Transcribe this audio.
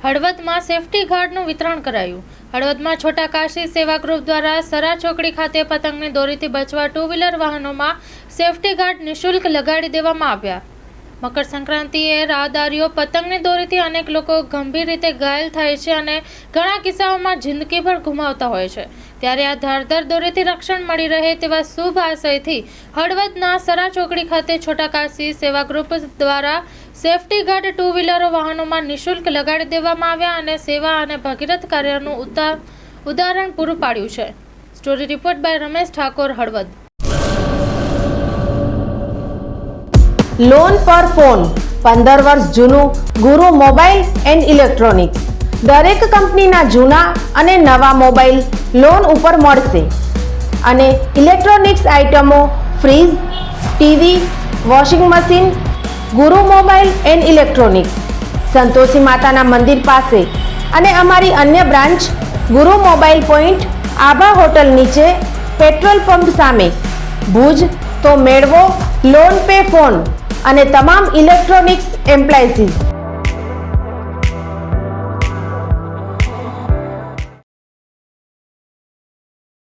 હળવદમાં safety ગાર્ડનું વિતરણ કરાયું। હળવદમાં છોટા કાશી સેવા ગ્રુપ દ્વારા સરા ચોકડી ખાતે પતંગની દોરીથી બચવા ટુ વ્હીલર વાહનોમાં સેફટી ગાર્ડ નિઃશુલ્ક લગાડી દેવામાં આવ્યા। મકર સંક્રાંતિએ રાહદારીઓ પતંગની દોરીથી અનેક લોકો ગંભીર રીતે ઘાયલ થાય છે અને ઘણા કિસ્સાઓમાં જિંદગીભર ગુમાવતા હોય છે। ત્યારે આ ધારદાર દોરીથી રક્ષણ મળી રહે તેવા શુભ આશયથી હળવદના સરા ચોકડી ખાતે છોટા કાશી સેવા ગ્રુપ દ્વારા સેફટી ગાર્ડ ટુ વ્હીલર વાહનોમાં નિઃશુલ્ક લગાડી દેવામાં આવ્યા અને સેવા અને ભગીરથ કાર્યનું ઉદાહરણ પૂરું પાડ્યું છે। Story report by Ramesh Thakor, Halvad. Loan પર ફોન 15 વર્ષ જૂનું ગુરુ મોબાઈલ એન્ડ ઇલેક્ટ્રોનિક્સ। દરેક કંપનીના જૂના અને નવા મોબાઈલ લોન ઉપર મળશે અને ઇલેક્ટ્રોનિક્સ આઇટમો ફ્રીજ, ટીવી, વોશિંગ મશીન। ગુરુ મોબાઈલ એન્ડ ઇલેક્ટ્રોનિક્સ સંતોષી માતાના મંદિર પાસે અને અમારી અન્ય બ્રાન્ચ ગુરુ મોબાઈલ પોઈન્ટ આભા હોટલ નીચે પેટ્રોલ પંપ સામે ભુજ। તો મેળવો લોન પે ફોન અને તમામ ઇલેક્ટ્રોનિક્સ એપ્લાયન્સીસ।